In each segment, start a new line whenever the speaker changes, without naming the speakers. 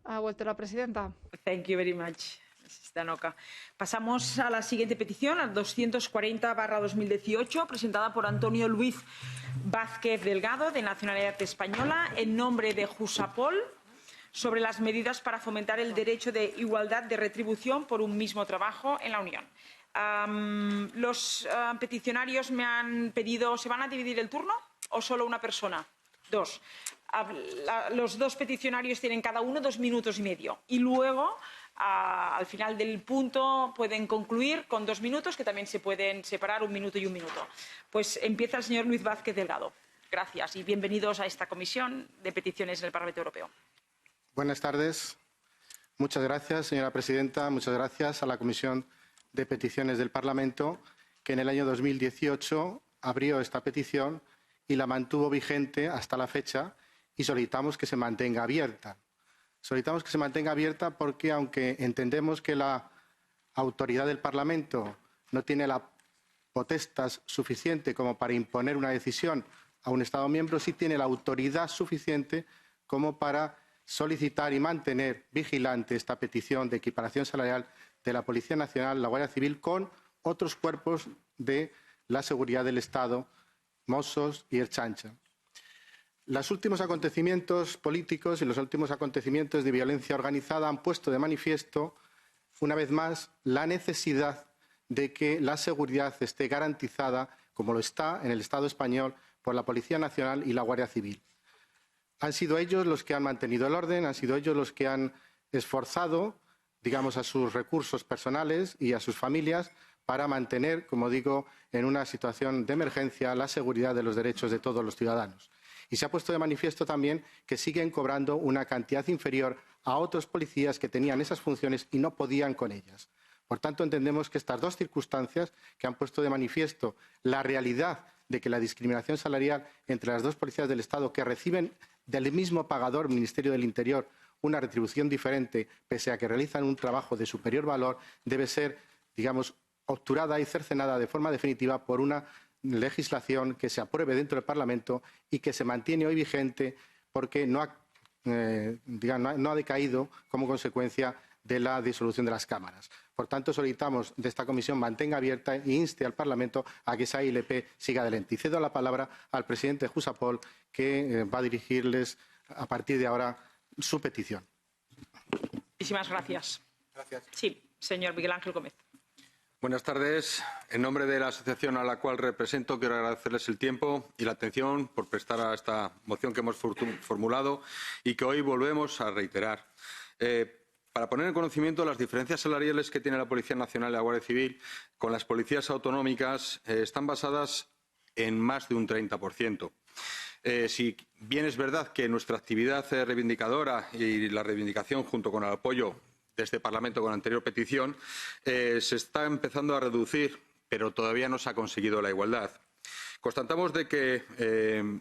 Ha vuelto la presidenta.
Thank you very much, Mrs. Danoka. Pasamos a la siguiente petición, la 240/2018, presentada por Antonio Luis Vázquez Delgado, de nacionalidad española, en nombre de Jusapol, sobre las medidas para fomentar el derecho de igualdad de retribución por un mismo trabajo en la Unión. Los peticionarios me han pedido, ¿se van a dividir el turno o solo una persona? Dos. Los dos peticionarios tienen cada uno 2 minutos y medio. Y luego, al final del punto, pueden concluir con 2 minutos, que también se pueden separar 1 minuto y 1 minuto. Pues empieza el señor Luis Vázquez Delgado. Gracias y bienvenidos a esta comisión de peticiones del Parlamento Europeo.
Buenas tardes. Muchas gracias, señora presidenta. Muchas gracias a la Comisión de Peticiones del Parlamento, que en el año 2018 abrió esta petición y la mantuvo vigente hasta la fecha, y solicitamos que se mantenga abierta. Solicitamos que se mantenga abierta porque, aunque entendemos que la autoridad del Parlamento no tiene la potestad suficiente como para imponer una decisión a un Estado miembro, sí tiene la autoridad suficiente como para solicitar y mantener vigilante esta petición de equiparación salarial de la Policía Nacional, la Guardia Civil, con otros cuerpos de la seguridad del Estado, Mossos y Ertzaintza. Los últimos acontecimientos políticos y los últimos acontecimientos de violencia organizada han puesto de manifiesto, una vez más, la necesidad de que la seguridad esté garantizada, como lo está en el Estado español, por la Policía Nacional y la Guardia Civil. Han sido ellos los que han mantenido el orden, han sido ellos los que han esforzado, digamos, a sus recursos personales y a sus familias para mantener, como digo, en una situación de emergencia, la seguridad de los derechos de todos los ciudadanos. Y se ha puesto de manifiesto también que siguen cobrando una cantidad inferior a otros policías que tenían esas funciones y no podían con ellas. Por tanto, entendemos que estas dos circunstancias que han puesto de manifiesto la realidad de que la discriminación salarial entre las dos policías del Estado, que reciben del mismo pagador, Ministerio del Interior, una retribución diferente, pese a que realizan un trabajo de superior valor, debe ser, digamos, obturada y cercenada de forma definitiva por una legislación que se apruebe dentro del Parlamento y que se mantiene hoy vigente porque no ha decaído como consecuencia de la disolución de las cámaras. Por tanto, solicitamos de esta comisión mantenga abierta e inste al Parlamento a que esa ILP siga adelante. Y cedo la palabra al presidente Jusapol, que va a dirigirles a partir de ahora su petición.
Muchísimas gracias.
Gracias.
Sí, señor Miguel Ángel Gómez.
Buenas tardes. En nombre de la asociación a la cual represento, quiero agradecerles el tiempo y la atención por prestar a esta moción que hemos formulado y que hoy volvemos a reiterar. Para poner en conocimiento las diferencias salariales que tiene la Policía Nacional y la Guardia Civil con las policías autonómicas están basadas en más de un 30%. Si bien es verdad que nuestra actividad reivindicadora y la reivindicación junto con el apoyo de este Parlamento con la anterior petición se está empezando a reducir, pero todavía no se ha conseguido la igualdad. Constatamos de que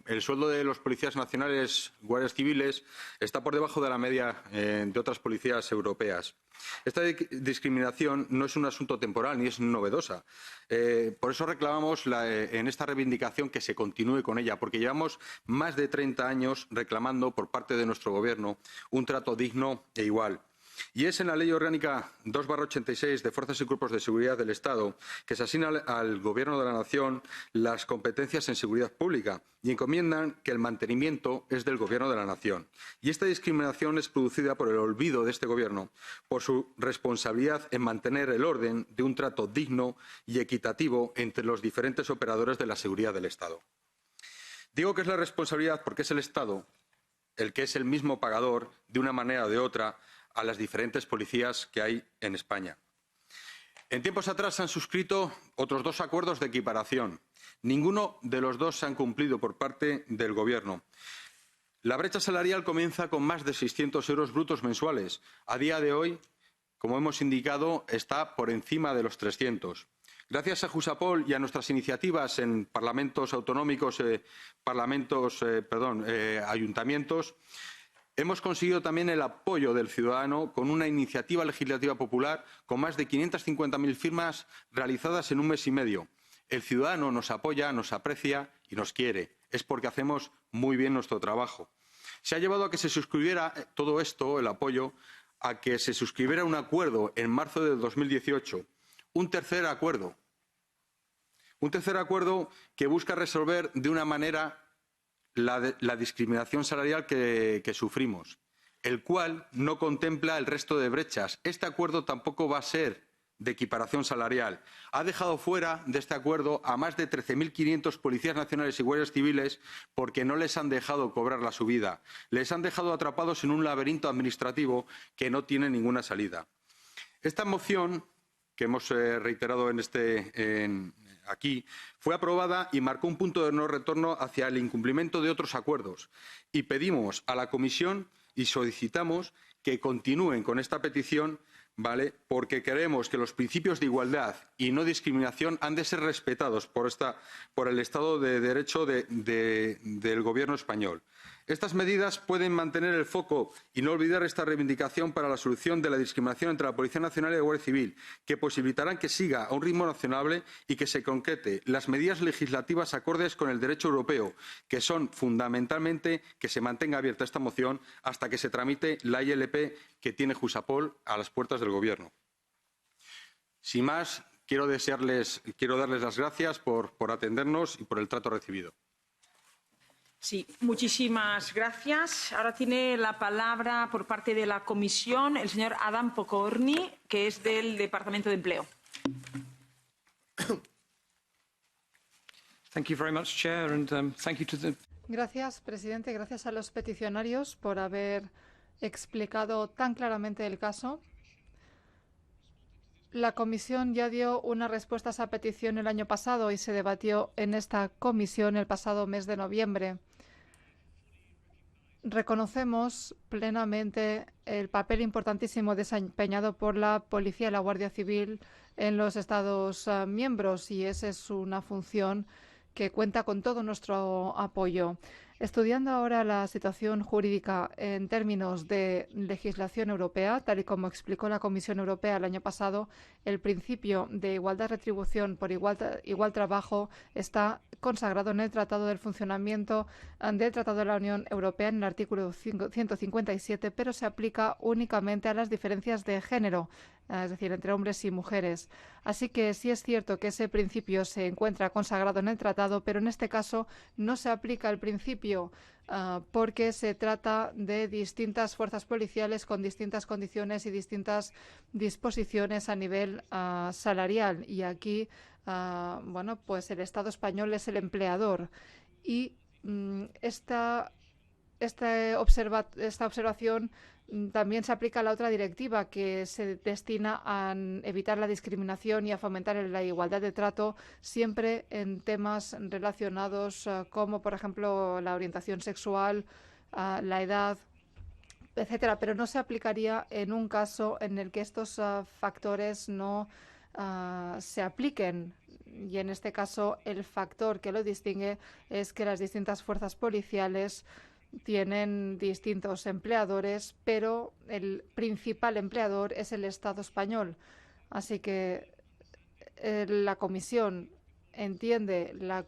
el sueldo de los policías nacionales, guardias civiles, está por debajo de la media de otras policías europeas. Esta discriminación no es un asunto temporal ni es novedosa. Por eso reclamamos en esta reivindicación que se continúe con ella, porque llevamos más de 30 años reclamando por parte de nuestro Gobierno un trato digno e igual. Y es en la Ley Orgánica 2/86 de Fuerzas y Cuerpos de Seguridad del Estado que se asigna al Gobierno de la Nación las competencias en seguridad pública y encomiendan que el mantenimiento es del Gobierno de la Nación. Y esta discriminación es producida por el olvido de este Gobierno, por su responsabilidad en mantener el orden de un trato digno y equitativo entre los diferentes operadores de la seguridad del Estado. Digo que es la responsabilidad porque es el Estado el que es el mismo pagador, de una manera o de otra, a las diferentes policías que hay en España. En tiempos atrás se han suscrito otros 2 acuerdos de equiparación. Ninguno de los 2 se han cumplido por parte del Gobierno. La brecha salarial comienza con más de 600 euros brutos mensuales. A día de hoy, como hemos indicado, está por encima de los 300. Gracias a Jusapol y a nuestras iniciativas en parlamentos autonómicos, ayuntamientos, hemos conseguido también el apoyo del ciudadano con una iniciativa legislativa popular con más de 550.000 firmas realizadas en 1 mes y medio. El ciudadano nos apoya, nos aprecia y nos quiere. Es porque hacemos muy bien nuestro trabajo. Se ha llevado a que se suscribiera todo esto, el apoyo, a que se suscribiera un acuerdo en marzo de 2018, un tercer acuerdo que busca resolver de una manera la discriminación salarial que sufrimos, el cual no contempla el resto de brechas. Este acuerdo tampoco va a ser de equiparación salarial. Ha dejado fuera de este acuerdo a más de 13.500 policías nacionales y guardias civiles porque no les han dejado cobrar la subida. Les han dejado atrapados en un laberinto administrativo que no tiene ninguna salida. Esta moción, que hemos reiterado aquí, fue aprobada y marcó un punto de no retorno hacia el incumplimiento de otros acuerdos. Y pedimos a la Comisión y solicitamos que continúen con esta petición, ¿vale? Porque creemos que los principios de igualdad y no discriminación han de ser respetados por el Estado de Derecho del Gobierno español. Estas medidas pueden mantener el foco y no olvidar esta reivindicación para la solución de la discriminación entre la Policía Nacional y la Guardia Civil, que posibilitarán que siga a un ritmo razonable y que se concrete las medidas legislativas acordes con el derecho europeo, que son fundamentalmente que se mantenga abierta esta moción hasta que se tramite la ILP que tiene Jusapol a las puertas del Gobierno. Sin más, quiero darles las gracias por atendernos y por el trato recibido.
Sí, muchísimas gracias. Ahora tiene la palabra por parte de la Comisión el señor Adam Pokorny, que es del Departamento de Empleo.
Gracias, presidente. Gracias a los peticionarios por haber explicado tan claramente el caso. La Comisión ya dio una respuesta a esa petición el año pasado y se debatió en esta comisión el pasado mes de noviembre. Reconocemos plenamente el papel importantísimo desempeñado por la Policía y la Guardia Civil en los Estados miembros y esa es una función que cuenta con todo nuestro apoyo. Estudiando ahora la situación jurídica en términos de legislación europea, tal y como explicó la Comisión Europea el año pasado, el principio de igualdad de retribución por igual trabajo está consagrado en el Tratado del Funcionamiento del Tratado de la Unión Europea en el artículo 157, pero se aplica únicamente a las diferencias de género, es decir, entre hombres y mujeres. Así que sí es cierto que ese principio se encuentra consagrado en el tratado, pero en este caso no se aplica el principio porque se trata de distintas fuerzas policiales con distintas condiciones y distintas disposiciones a nivel salarial. Y aquí, bueno, pues el Estado español es el empleador. Y esta observación también se aplica a la otra directiva que se destina a evitar la discriminación y a fomentar la igualdad de trato, siempre en temas relacionados como, por ejemplo, la orientación sexual, la edad, etcétera. Pero no se aplicaría en un caso en el que estos factores no se apliquen. Y en este caso, el factor que lo distingue es que las distintas fuerzas policiales tienen distintos empleadores, pero el principal empleador es el Estado español. Así que la Comisión entiende la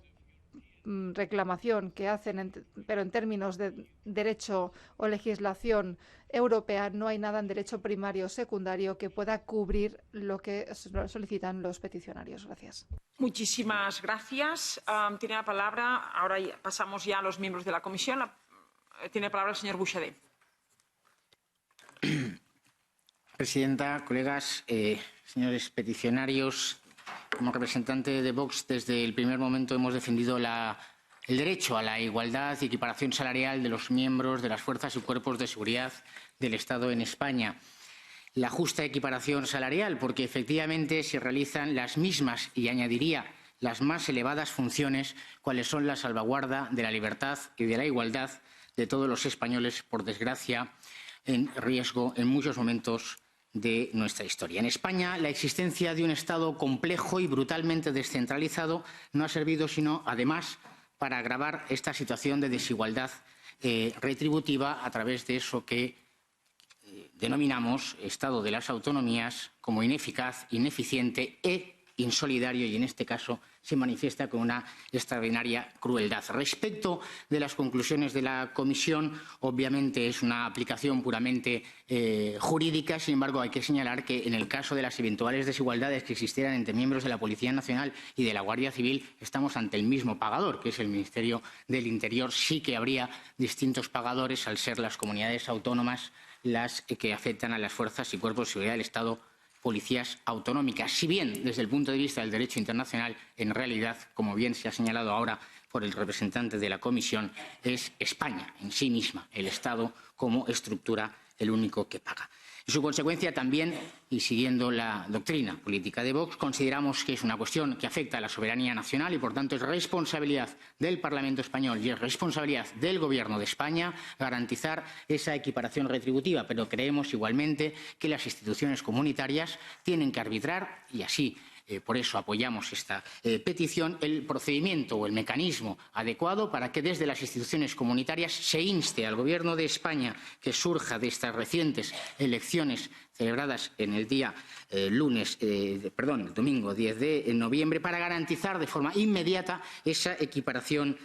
reclamación que hacen, pero en términos de derecho o legislación europea no hay nada en derecho primario o secundario que pueda cubrir lo que solicitan los peticionarios. Gracias.
Muchísimas gracias. Tiene la palabra, ahora pasamos ya a los miembros de la Comisión. Tiene la palabra el señor Buxadé.
Presidenta, colegas, señores peticionarios, como representante de Vox, desde el primer momento hemos defendido el derecho a la igualdad y equiparación salarial de los miembros de las fuerzas y cuerpos de seguridad del Estado en España. La justa equiparación salarial, porque efectivamente se realizan las mismas, y añadiría, las más elevadas funciones, cuales son la salvaguarda de la libertad y de la igualdad de todos los españoles, por desgracia, en riesgo en muchos momentos de nuestra historia. En España, la existencia de un Estado complejo y brutalmente descentralizado no ha servido sino, además, para agravar esta situación de desigualdad retributiva a través de eso que denominamos Estado de las autonomías como ineficaz, ineficiente e insolidario, y en este caso se manifiesta con una extraordinaria crueldad. Respecto de las conclusiones de la Comisión, obviamente es una aplicación puramente jurídica. Sin embargo, hay que señalar que en el caso de las eventuales desigualdades que existieran entre miembros de la Policía Nacional y de la Guardia Civil, estamos ante el mismo pagador, que es el Ministerio del Interior. Sí que habría distintos pagadores al ser las comunidades autónomas las que afectan a las fuerzas y cuerpos de seguridad del Estado, policías autonómicas. Si bien, desde el punto de vista del derecho internacional, en realidad, como bien se ha señalado ahora por el representante de la Comisión, es España en sí misma, el Estado como estructura, el único que paga. En su consecuencia, también, y siguiendo la doctrina política de Vox, consideramos que es una cuestión que afecta a la soberanía nacional y, por tanto, es responsabilidad del Parlamento español y es responsabilidad del Gobierno de España garantizar esa equiparación retributiva. Pero creemos igualmente que las instituciones comunitarias tienen que arbitrar, y así por eso apoyamos esta petición, el procedimiento o el mecanismo adecuado para que desde las instituciones comunitarias se inste al Gobierno de España que surja de estas recientes elecciones celebradas en el día el domingo 10 de noviembre, para garantizar de forma inmediata esa equiparación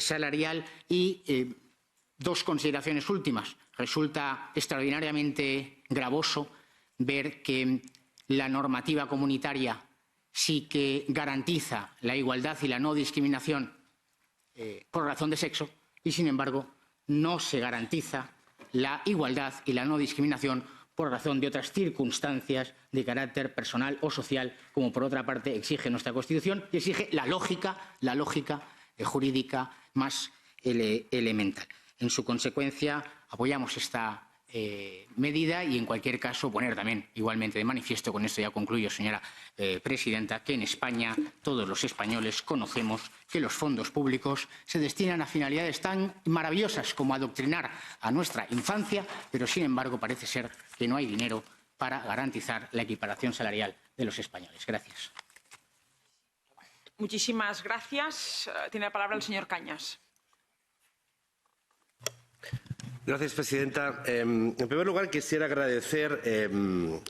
salarial. Y dos consideraciones últimas. Resulta extraordinariamente gravoso ver que la normativa comunitaria sí que garantiza la igualdad y la no discriminación por razón de sexo y, sin embargo, no se garantiza la igualdad y la no discriminación por razón de otras circunstancias de carácter personal o social, como por otra parte exige nuestra Constitución y exige la lógica jurídica más elemental. En su consecuencia, apoyamos esta medida y, en cualquier caso, poner también igualmente de manifiesto, con esto ya concluyo, señora presidenta, que en España todos los españoles conocemos que los fondos públicos se destinan a finalidades tan maravillosas como adoctrinar a nuestra infancia, pero, sin embargo, parece ser que no hay dinero para garantizar la equiparación salarial de los españoles. Gracias.
Muchísimas gracias. Tiene la palabra el señor Cañas.
Gracias, presidenta. En primer lugar, quisiera agradecer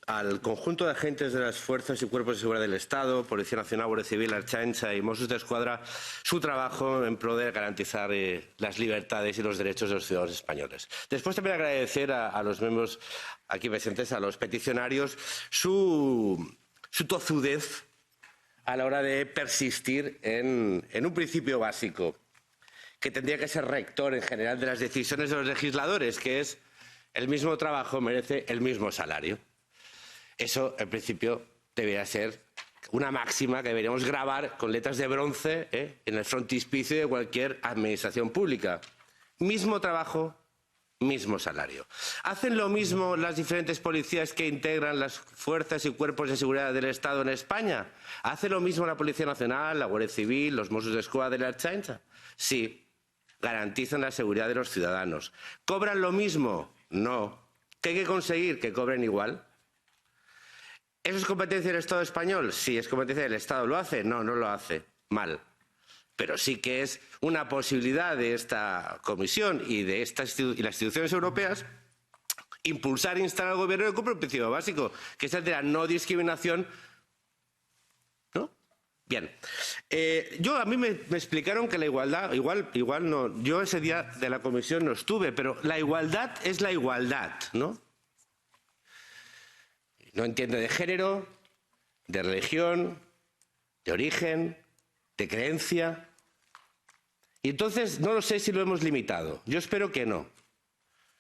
al conjunto de agentes de las fuerzas y cuerpos de seguridad del Estado, Policía Nacional, Guardia Civil, Ertzaintza y Mossos d'Esquadra, su trabajo en pro de garantizar las libertades y los derechos de los ciudadanos españoles. Después, también agradecer a los miembros aquí presentes, a los peticionarios, su tozudez a la hora de persistir en un principio básico que tendría que ser rector en general de las decisiones de los legisladores, que es: el mismo trabajo merece el mismo salario. Eso, en principio, debería ser una máxima que deberíamos grabar con letras de bronce en el frontispicio de cualquier administración pública. Mismo trabajo, mismo salario. ¿Hacen lo mismo las diferentes policías que integran las fuerzas y cuerpos de seguridad del Estado en España? ¿Hace lo mismo la Policía Nacional, la Guardia Civil, los Mossos d'Esquadra y la Ertzaintza? Sí. ¿Garantizan la seguridad de los ciudadanos? ¿Cobran lo mismo? No. ¿Qué hay que conseguir? ¿Que cobren igual? ¿Eso es competencia del Estado español? Sí, es competencia del Estado. ¿Lo hace? No, no lo hace. Mal. Pero sí que es una posibilidad de esta comisión y de las instituciones europeas impulsar e instar al Gobierno que cumpla un principio básico, que es el de la no discriminación. ¿No? Bien. A mí me explicaron que la igualdad, igual no, yo ese día de la comisión no estuve, pero la igualdad es la igualdad, ¿no? No entiende de género, de religión, de origen, de creencia. Y entonces no lo sé si lo hemos limitado. Yo espero que no.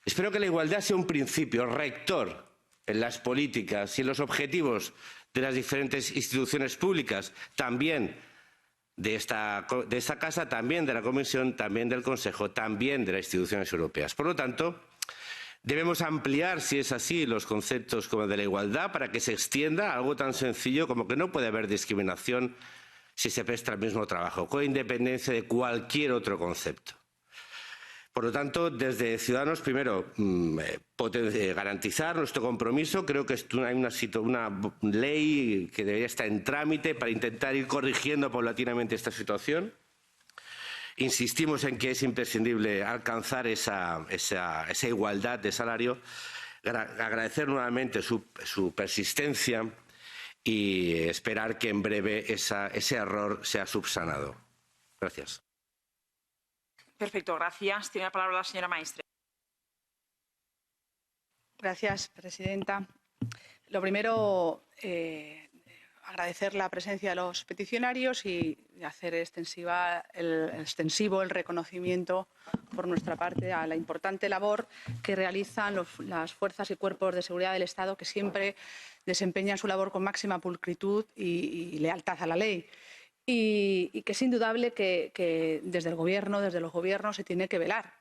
Espero que la igualdad sea un principio rector en las políticas y en los objetivos de las diferentes instituciones públicas, también de esta Casa, también de la Comisión, también del Consejo, también de las instituciones europeas. Por lo tanto, debemos ampliar, si es así, los conceptos como de la igualdad para que se extienda a algo tan sencillo como que no puede haber discriminación si se presta el mismo trabajo, con independencia de cualquier otro concepto. Por lo tanto, desde Ciudadanos, primero, garantizar nuestro compromiso. Creo que hay una ley que debería estar en trámite para intentar ir corrigiendo paulatinamente esta situación. Insistimos en que es imprescindible alcanzar esa igualdad de salario. Agradecer nuevamente su persistencia y esperar que en breve ese error sea subsanado. Gracias.
Perfecto, gracias. Tiene la palabra la señora Maestre.
Gracias, presidenta. Lo primero, agradecer la presencia de los peticionarios y hacer extensivo el reconocimiento por nuestra parte a la importante labor que realizan las fuerzas y cuerpos de seguridad del Estado, que siempre desempeñan su labor con máxima pulcritud y lealtad a la ley. Y que es indudable que desde el Gobierno, desde los gobiernos, se tiene que velar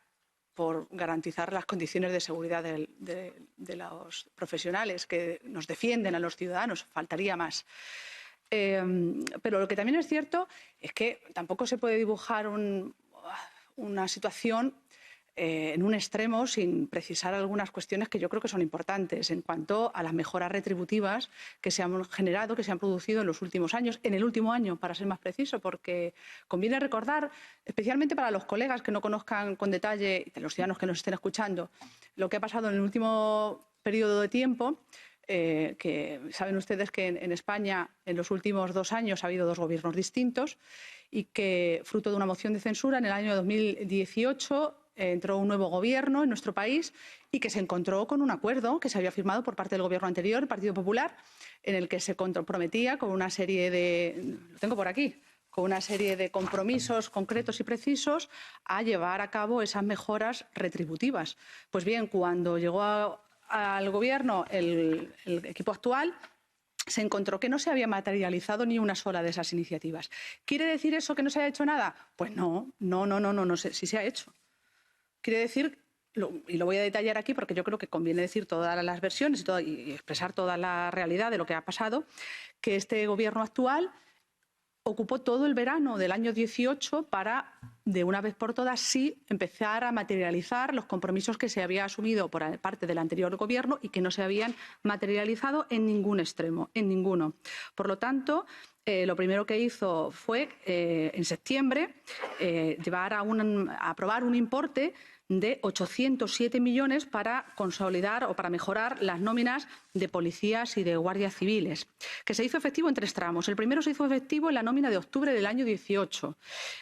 por garantizar las condiciones de seguridad de los profesionales que nos defienden a los ciudadanos. Faltaría más. Pero lo que también es cierto es que tampoco se puede dibujar una situación en un extremo sin precisar algunas cuestiones que yo creo que son importantes en cuanto a las mejoras retributivas que se han generado, que se han producido en los últimos años, en el último año, para ser más preciso, porque conviene recordar, especialmente para los colegas que no conozcan con detalle, y los ciudadanos que nos estén escuchando, lo que ha pasado en el último periodo de tiempo. Que saben ustedes que en España en los últimos 2 años ha habido 2 gobiernos distintos y que, fruto de una moción de censura, en el año 2018 entró un nuevo gobierno en nuestro país y que se encontró con un acuerdo que se había firmado por parte del gobierno anterior, el Partido Popular, en el que se comprometía con una serie de... Lo tengo por aquí. Con una serie de compromisos concretos y precisos a llevar a cabo esas mejoras retributivas. Pues bien, cuando llegó al Gobierno el equipo actual, se encontró que no se había materializado ni una sola de esas iniciativas. ¿Quiere decir eso que no se haya hecho nada? Pues no sé si se ha hecho. Quiere decir, y lo voy a detallar aquí porque yo creo que conviene decir todas las versiones y expresar toda la realidad de lo que ha pasado, que este Gobierno actual ocupó todo el verano del año 18 para, de una vez por todas, sí empezar a materializar los compromisos que se había asumido por parte del anterior Gobierno y que no se habían materializado en ningún extremo, en ninguno. Por lo tanto, lo primero que hizo fue, en septiembre, llevar a aprobar un importe de 807 millones para consolidar o para mejorar las nóminas de policías y de guardias civiles, que se hizo efectivo en 3 tramos. El primero se hizo efectivo en la nómina de octubre del año 18,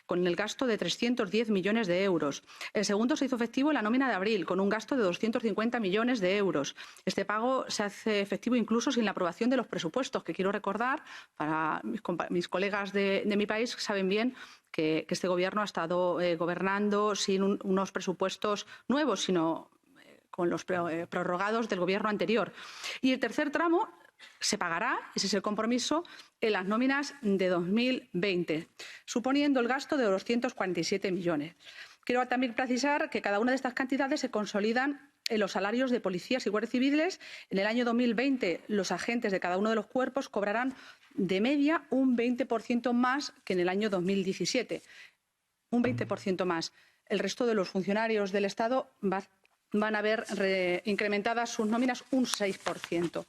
con el gasto de 310 millones de euros. El segundo se hizo efectivo en la nómina de abril, con un gasto de 250 millones de euros. Este pago se hace efectivo incluso sin la aprobación de los presupuestos, que quiero recordar, para mis colegas de mi país saben bien que este Gobierno ha estado gobernando sin unos presupuestos nuevos, sino con los prorrogados del Gobierno anterior. Y el tercer tramo se pagará, ese es el compromiso, en las nóminas de 2020, suponiendo el gasto de 247 millones. Quiero también precisar que cada una de estas cantidades se consolidan en los salarios de policías y guardias civiles. En el año 2020, los agentes de cada uno de los cuerpos cobrarán de media un 20% más que en el año 2017. Un 20% más. El resto de los funcionarios del Estado van a ver incrementadas sus nóminas un 6%.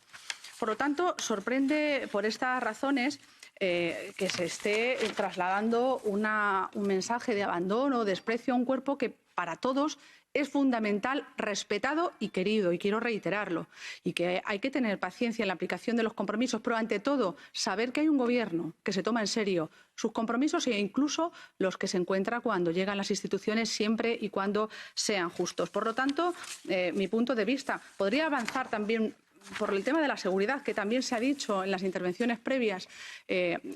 Por lo tanto, sorprende por estas razones que se esté trasladando un mensaje de abandono o desprecio a un cuerpo que para todos es fundamental, respetado y querido, y quiero reiterarlo, y que hay que tener paciencia en la aplicación de los compromisos, pero ante todo saber que hay un Gobierno que se toma en serio sus compromisos e incluso los que se encuentra cuando llegan las instituciones, siempre y cuando sean justos. Por lo tanto, mi punto de vista podría avanzar también por el tema de la seguridad, que también se ha dicho en las intervenciones previas,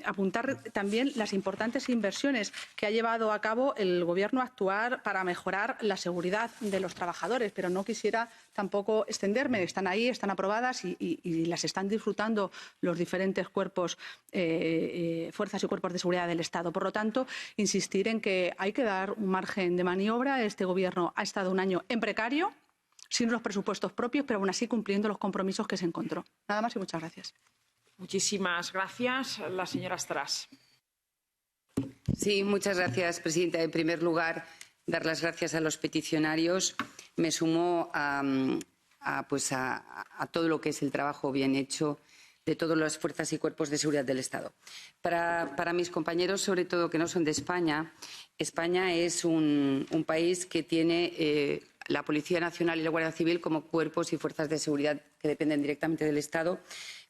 apuntar también las importantes inversiones que ha llevado a cabo el Gobierno actual para mejorar la seguridad de los trabajadores, pero no quisiera tampoco extenderme. Están ahí, están aprobadas y las están disfrutando los diferentes cuerpos, fuerzas y cuerpos de seguridad del Estado. Por lo tanto, insistir en que hay que dar un margen de maniobra. Este Gobierno ha estado un año en precario, sin los presupuestos propios, pero aún así cumpliendo los compromisos que se encontró. Nada más y muchas gracias.
Muchísimas gracias. La señora Estràs.
Sí, muchas gracias, presidenta. En primer lugar, dar las gracias a los peticionarios. Me sumo a todo lo que es el trabajo bien hecho de todas las fuerzas y cuerpos de seguridad del Estado. Para mis compañeros, sobre todo que no son de España, España es un país que tiene la Policía Nacional y la Guardia Civil como cuerpos y fuerzas de seguridad que dependen directamente del Estado,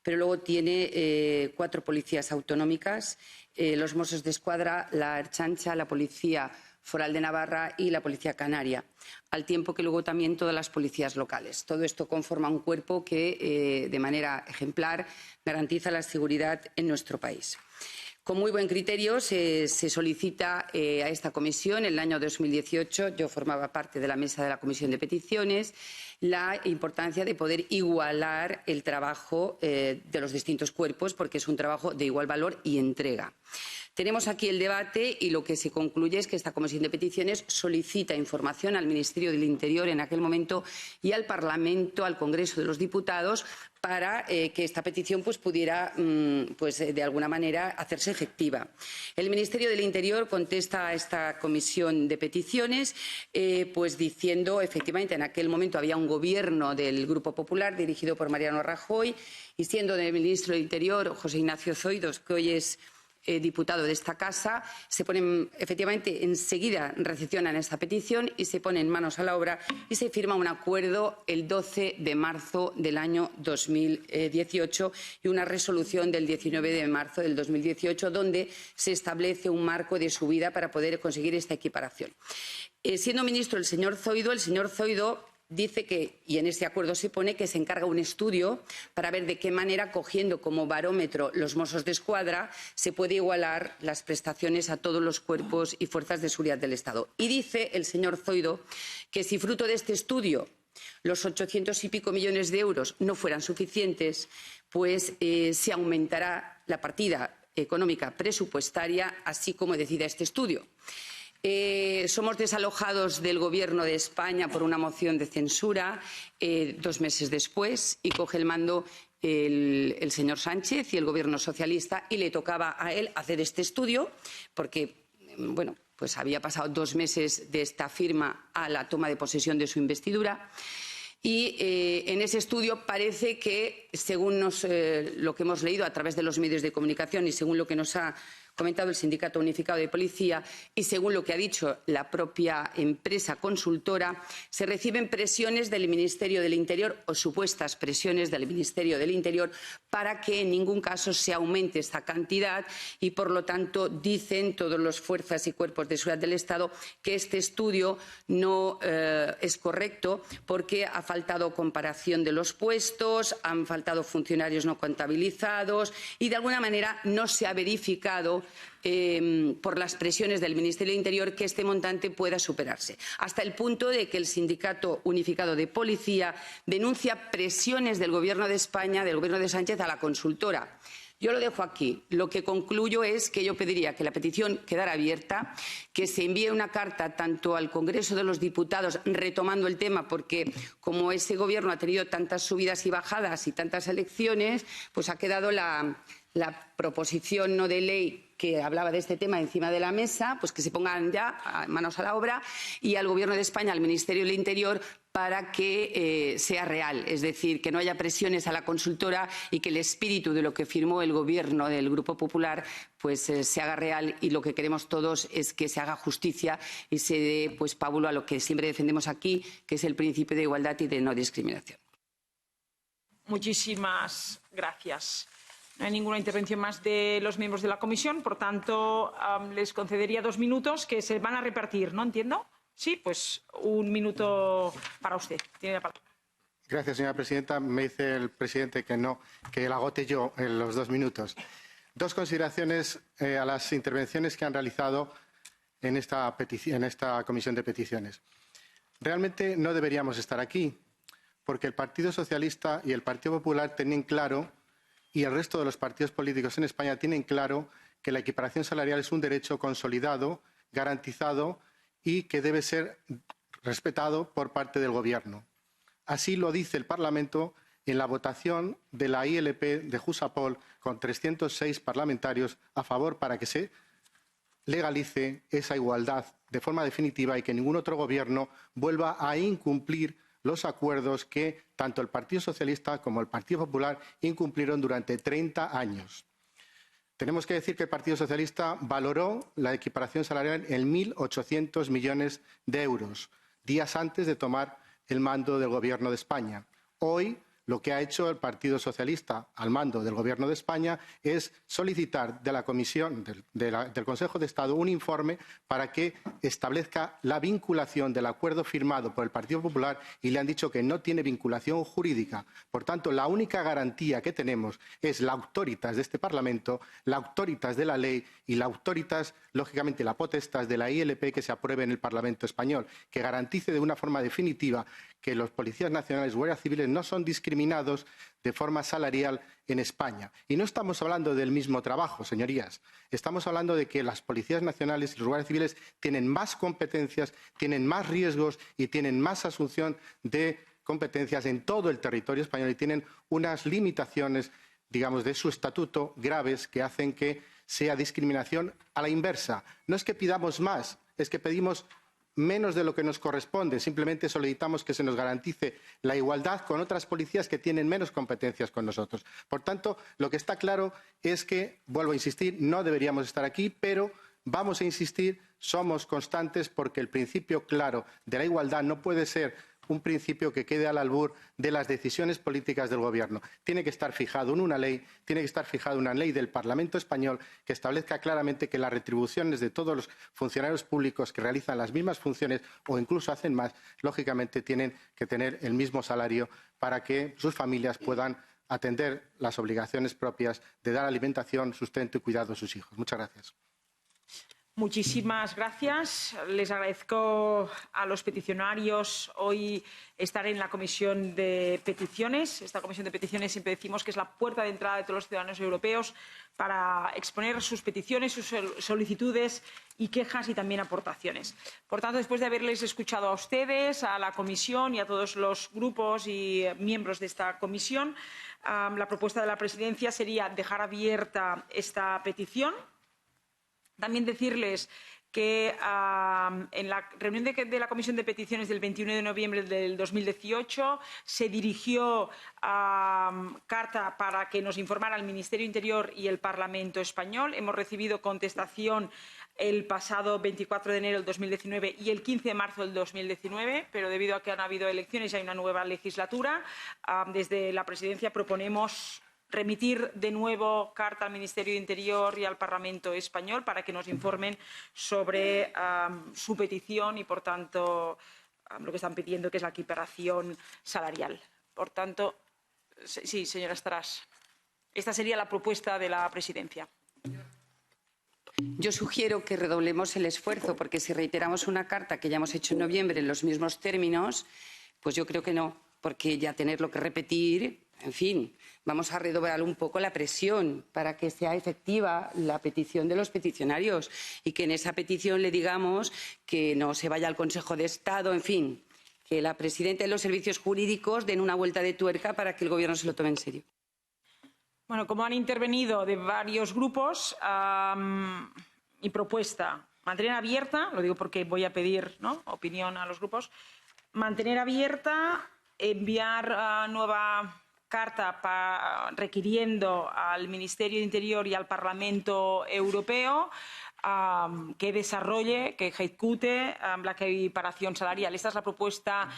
pero luego tiene 4 policías autonómicas, los Mossos d'Esquadra, la Ertzaintza, la Policía Foral de Navarra y la Policía Canaria, al tiempo que luego también todas las policías locales. Todo esto conforma un cuerpo que, de manera ejemplar, garantiza la seguridad en nuestro país. Con muy buen criterio se solicita a esta comisión, en el año 2018, yo formaba parte de la mesa de la Comisión de Peticiones, la importancia de poder igualar el trabajo de los distintos cuerpos, porque es un trabajo de igual valor y entrega. Tenemos aquí el debate y lo que se concluye es que esta Comisión de Peticiones solicita información al Ministerio del Interior en aquel momento y al Parlamento, al Congreso de los Diputados, para que esta petición pudiera, de alguna manera, hacerse efectiva. El Ministerio del Interior contesta a esta Comisión de Peticiones, diciendo, efectivamente, en aquel momento había un gobierno del Grupo Popular dirigido por Mariano Rajoy y siendo el ministro del Interior José Ignacio Zoido, que hoy es diputado de esta Casa, se ponen, efectivamente, enseguida recepcionan esta petición y se ponen manos a la obra y se firma un acuerdo el 12 de marzo del año 2018 y una resolución del 19 de marzo del 2018 donde se establece un marco de subida para poder conseguir esta equiparación. Siendo ministro el señor Zoido dice que, y en este acuerdo se pone, que se encarga un estudio para ver de qué manera, cogiendo como barómetro los Mossos d'Esquadra, se puede igualar las prestaciones a todos los cuerpos y fuerzas de seguridad del Estado. Y dice el señor Zoido que si fruto de este estudio los 800 y pico millones de euros no fueran suficientes, se aumentará la partida económica presupuestaria, así como decida este estudio. Somos desalojados del Gobierno de España por una moción de censura 2 meses después y coge el mando el señor Sánchez y el Gobierno socialista y le tocaba a él hacer este estudio porque, había pasado 2 meses de esta firma a la toma de posesión de su investidura. Y en ese estudio parece que, según lo que hemos leído a través de los medios de comunicación y según lo que nos ha comentado el Sindicato Unificado de Policía y según lo que ha dicho la propia empresa consultora, se reciben presiones del Ministerio del Interior o supuestas presiones del Ministerio del Interior para que en ningún caso se aumente esta cantidad y, por lo tanto, dicen todas las fuerzas y cuerpos de seguridad del Estado que este estudio no es correcto porque ha faltado comparación de los puestos, han faltado funcionarios no contabilizados y, de alguna manera, no se ha verificado por las presiones del Ministerio del Interior que este montante pueda superarse, hasta el punto de que el Sindicato Unificado de Policía denuncia presiones del Gobierno de España, del Gobierno de Sánchez, a la consultora. Yo lo dejo aquí. Lo que concluyo es que yo pediría que la petición quedara abierta, que se envíe una carta tanto al Congreso de los Diputados retomando el tema, porque como ese Gobierno ha tenido tantas subidas y bajadas y tantas elecciones, ha quedado la proposición no de ley que hablaba de este tema encima de la mesa, que se pongan ya manos a la obra y al Gobierno de España, al Ministerio del Interior, para que sea real, es decir, que no haya presiones a la consultora y que el espíritu de lo que firmó el Gobierno del Grupo Popular se haga real y lo que queremos todos es que se haga justicia y se dé pábulo a lo que siempre defendemos aquí, que es el principio de igualdad y de no discriminación.
Muchísimas gracias. No hay ninguna intervención más de los miembros de la comisión, por tanto, les concedería 2 minutos que se van a repartir, ¿no? ¿Entiendo? Sí, 1 minuto para usted. Tiene la palabra.
Gracias, señora presidenta. Me dice el presidente que no, que la agote yo en los 2 minutos. 2 consideraciones a las intervenciones que han realizado en esta comisión de peticiones. Realmente no deberíamos estar aquí, porque el Partido Socialista y el Partido Popular tienen claro, y el resto de los partidos políticos en España tienen claro, que la equiparación salarial es un derecho consolidado, garantizado y que debe ser respetado por parte del Gobierno. Así lo dice el Parlamento en la votación de la ILP de Jusapol con 306 parlamentarios a favor para que se legalice esa igualdad de forma definitiva y que ningún otro Gobierno vuelva a incumplir los acuerdos que tanto el Partido Socialista como el Partido Popular incumplieron durante 30 años. Tenemos que decir que el Partido Socialista valoró la equiparación salarial en 1.800 millones de euros, días antes de tomar el mando del Gobierno de España. Hoy lo que ha hecho el Partido Socialista al mando del Gobierno de España es solicitar de la Comisión del Consejo de Estado un informe para que establezca la vinculación del acuerdo firmado por el Partido Popular, y le han dicho que no tiene vinculación jurídica. Por tanto, la única garantía que tenemos es la autoritas de este Parlamento, la autoritas de la ley y la autoritas, lógicamente, la potestas de la ILP que se apruebe en el Parlamento español, que garantice de una forma definitiva que los policías nacionales y guardias civiles no son discriminados de forma salarial en España. Y no estamos hablando del mismo trabajo, señorías. Estamos hablando de que las policías nacionales y los guardias civiles tienen más competencias, tienen más riesgos y tienen más asunción de competencias en todo el territorio español, y tienen unas limitaciones, digamos, de su estatuto graves que hacen que sea discriminación a la inversa. No es que pidamos más, es que pedimos menos de lo que nos corresponde. Simplemente solicitamos que se nos garantice la igualdad con otras policías que tienen menos competencias con nosotros. Por tanto, lo que está claro es que, vuelvo a insistir, no deberíamos estar aquí, pero vamos a insistir, somos constantes, porque el principio claro de la igualdad no puede ser un principio que quede al albur de las decisiones políticas del Gobierno. Tiene que estar fijado en una ley, tiene que estar fijado en una ley del Parlamento español que establezca claramente que las retribuciones de todos los funcionarios públicos que realizan las mismas funciones o incluso hacen más, lógicamente tienen que tener el mismo salario para que sus familias puedan atender las obligaciones propias de dar alimentación, sustento y cuidado a sus hijos. Muchas gracias.
Muchísimas gracias. Les agradezco a los peticionarios hoy estar en la Comisión de Peticiones. Esta Comisión de Peticiones siempre decimos que es la puerta de entrada de todos los ciudadanos europeos para exponer sus peticiones, sus solicitudes y quejas y también aportaciones. Por tanto, después de haberles escuchado a ustedes, a la Comisión y a todos los grupos y miembros de esta comisión, la propuesta de la Presidencia sería dejar abierta esta petición. También decirles que en la reunión de la Comisión de Peticiones del 21 de noviembre del 2018 se dirigió carta para que nos informara el Ministerio Interior y el Parlamento español. Hemos recibido contestación el pasado 24 de enero del 2019 y el 15 de marzo del 2019, pero debido a que han habido elecciones y hay una nueva legislatura, desde la Presidencia proponemos remitir de nuevo carta al Ministerio de Interior y al Parlamento español para que nos informen sobre su petición y, por tanto, lo que están pidiendo, que es la equiparación salarial. Por tanto, sí, señora Estaràs, esta sería la propuesta de la Presidencia.
Yo sugiero que redoblemos el esfuerzo, porque si reiteramos una carta que ya hemos hecho en noviembre en los mismos términos, pues yo creo que no, porque ya tenerlo que repetir, en fin, vamos a redoblar un poco la presión para que sea efectiva la petición de los peticionarios y que en esa petición le digamos que no se vaya al Consejo de Estado, en fin, que la presidenta y los servicios jurídicos den una vuelta de tuerca para que el Gobierno se lo tome en serio.
Bueno, como han intervenido de varios grupos, mi propuesta, mantener abierta, lo digo porque voy a pedir, ¿no?, opinión a los grupos, mantener abierta, enviar nueva carta requiriendo al Ministerio de Interior y al Parlamento Europeo que desarrolle, que ejecute la equiparación salarial. Esta es la propuesta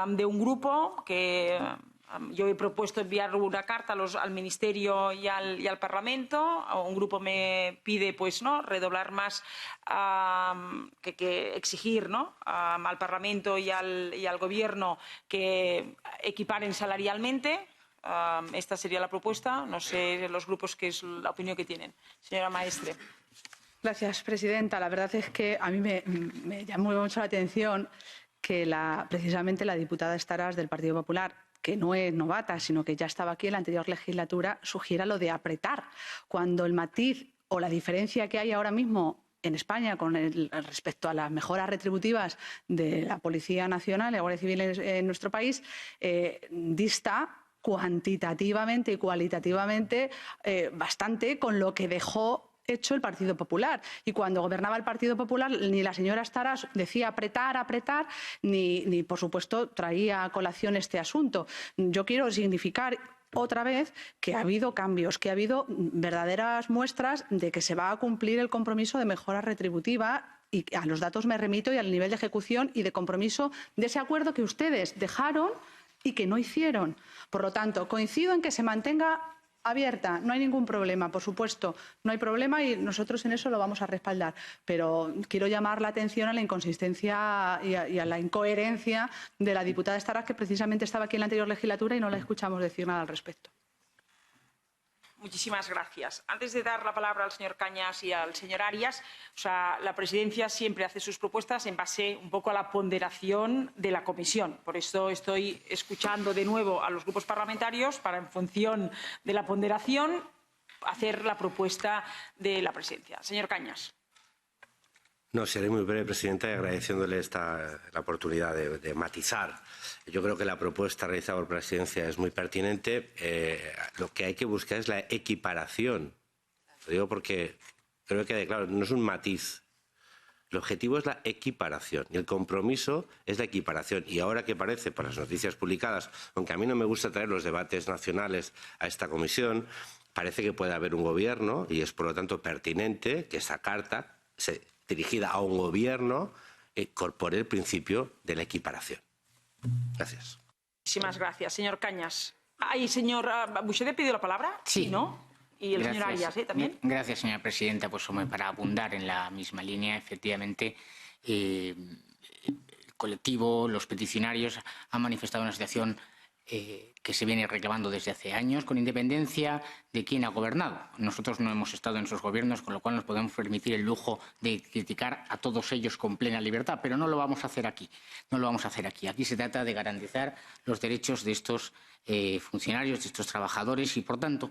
de un grupo que yo he propuesto enviar una carta al Ministerio y al Parlamento. Un grupo me pide, pues, ¿no?, redoblar más, que exigir, ¿no?, al Parlamento y al Gobierno que equiparen salarialmente. Esta sería la propuesta. No sé los grupos qué es la opinión que tienen. Señora Maestre.
Gracias, presidenta. La verdad es que a mí me llamó mucho la atención que precisamente la diputada Estaràs del Partido Popular, que no es novata, sino que ya estaba aquí en la anterior legislatura, sugiera lo de apretar, cuando el matiz o la diferencia que hay ahora mismo en España con respecto a las mejoras retributivas de la Policía Nacional y la Guardia Civil en nuestro país dista cuantitativamente y cualitativamente bastante con lo que dejó hecho el Partido Popular. Y cuando gobernaba el Partido Popular, ni la señora Estaràs decía apretar, apretar, ni por supuesto traía a colación este asunto. Yo quiero significar otra vez que ha habido cambios, que ha habido verdaderas muestras de que se va a cumplir el compromiso de mejora retributiva, y a los datos me remito y al nivel de ejecución y de compromiso de ese acuerdo que ustedes dejaron y que no hicieron. Por lo tanto, coincido en que se mantenga abierta, no hay ningún problema, por supuesto, no hay problema y nosotros en eso lo vamos a respaldar. Pero quiero llamar la atención a la inconsistencia y a la incoherencia de la diputada Estarrach, que precisamente estaba aquí en la anterior legislatura y no la escuchamos decir nada al respecto.
Muchísimas gracias. Antes de dar la palabra al señor Cañas y al señor Arias, la presidencia siempre hace sus propuestas en base un poco a la ponderación de la comisión. Por eso estoy escuchando de nuevo a los grupos parlamentarios para, en función de la ponderación, hacer la propuesta de la presidencia. Señor Cañas.
No, seré muy breve, presidenta, y agradeciéndole la oportunidad de matizar. Yo creo que la propuesta realizada por la presidencia es muy pertinente. Lo que hay que buscar es la equiparación. Lo digo porque creo que quede claro, no es un matiz. El objetivo es la equiparación y el compromiso es la equiparación. Y ahora que parece, por las noticias publicadas, aunque a mí no me gusta traer los debates nacionales a esta comisión, parece que puede haber un gobierno y es por lo tanto pertinente que esa carta dirigida a un gobierno incorpore el principio de la equiparación. Gracias.
Muchísimas gracias. Señor Cañas. Señor Buxede ha pedido la palabra.
Sí.
¿No? Y el señor Arias, también.
Gracias, señora presidenta. Pues para abundar en la misma línea, efectivamente, el colectivo, los peticionarios han manifestado una situación que se viene reclamando desde hace años, con independencia de quién ha gobernado. Nosotros no hemos estado en esos gobiernos, con lo cual nos podemos permitir el lujo de criticar a todos ellos con plena libertad, pero no lo vamos a hacer aquí. No lo vamos a hacer aquí. Aquí se trata de garantizar los derechos de estos funcionarios, de estos trabajadores y, por tanto,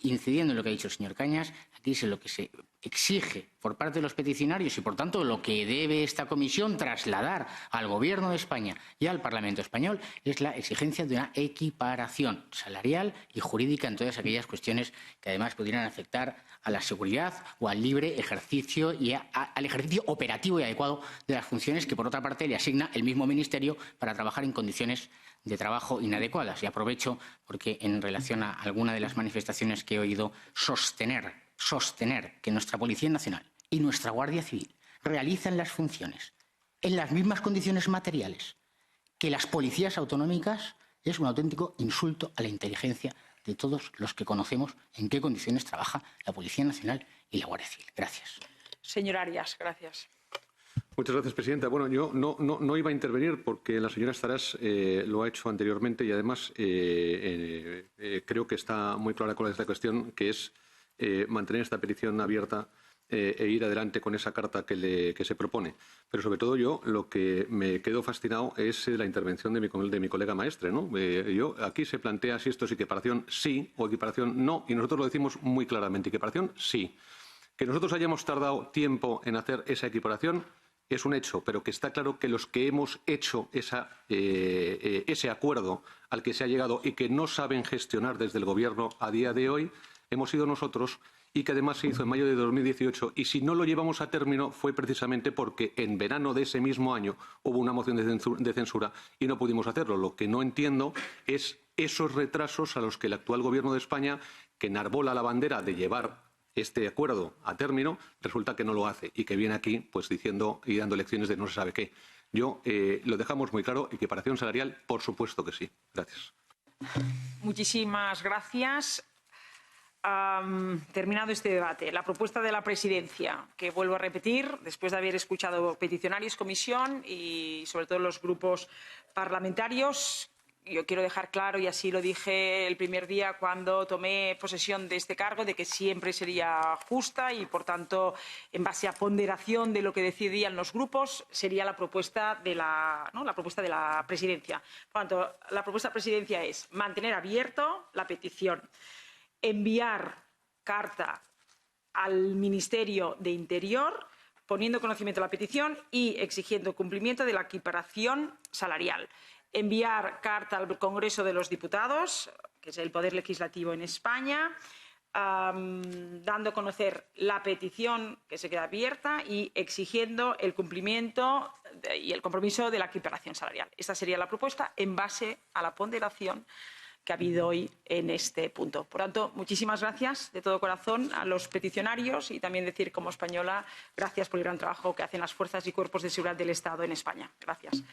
incidiendo en lo que ha dicho el señor Cañas, aquí es lo que se exige por parte de los peticionarios y, por tanto, lo que debe esta comisión trasladar al Gobierno de España y al Parlamento español es la exigencia de una equiparación salarial y jurídica en todas aquellas cuestiones que además pudieran afectar a la seguridad o al libre ejercicio y al ejercicio operativo y adecuado de las funciones que, por otra parte, le asigna el mismo Ministerio para trabajar en condiciones de trabajo inadecuadas. Y aprovecho porque, en relación a alguna de las manifestaciones que he oído, sostener que nuestra Policía Nacional y nuestra Guardia Civil realizan las funciones en las mismas condiciones materiales que las policías autonómicas es un auténtico insulto a la inteligencia de todos los que conocemos en qué condiciones trabaja la Policía Nacional y la Guardia Civil. Gracias.
Señor Arias, gracias.
Muchas gracias, presidenta. Bueno, yo no iba a intervenir porque la señora Estarrach lo ha hecho anteriormente y además creo que está muy clara cuál es la cuestión, que es mantener esta petición abierta e ir adelante con esa carta que se propone. Pero sobre todo yo lo que me quedo fascinado es la intervención de mi colega maestre, ¿no? Aquí se plantea si esto es equiparación sí o equiparación no, y nosotros lo decimos muy claramente, equiparación sí. Que nosotros hayamos tardado tiempo en hacer esa equiparación es un hecho, pero que está claro que los que hemos hecho ese acuerdo al que se ha llegado y que no saben gestionar desde el Gobierno a día de hoy, hemos sido nosotros, y que además se hizo en mayo de 2018, y si no lo llevamos a término fue precisamente porque en verano de ese mismo año hubo una moción de censura y no pudimos hacerlo. Lo que no entiendo es esos retrasos a los que el actual Gobierno de España, que enarbola la bandera de llevar este acuerdo a término, resulta que no lo hace y que viene aquí pues diciendo y dando lecciones de no se sabe qué. Lo dejamos muy claro, equiparación salarial, por supuesto que sí. Gracias.
Muchísimas gracias. Terminado este debate, la propuesta de la presidencia, que vuelvo a repetir, después de haber escuchado peticionarios, comisión y sobre todo los grupos parlamentarios, yo quiero dejar claro, y así lo dije el primer día cuando tomé posesión de este cargo, de que siempre sería justa y, por tanto, en base a ponderación de lo que decidían los grupos, sería la propuesta de la presidencia. Por tanto, la propuesta de la presidencia es mantener abierto la petición, enviar carta al Ministerio de Interior poniendo conocimiento de la petición y exigiendo cumplimiento de la equiparación salarial. Enviar carta al Congreso de los Diputados, que es el Poder Legislativo en España, dando a conocer la petición que se queda abierta y exigiendo el cumplimiento y el compromiso de la equiparación salarial. Esta sería la propuesta en base a la ponderación que ha habido hoy en este punto. Por tanto, muchísimas gracias de todo corazón a los peticionarios y también decir como española, gracias por el gran trabajo que hacen las fuerzas y cuerpos de seguridad del Estado en España. Gracias.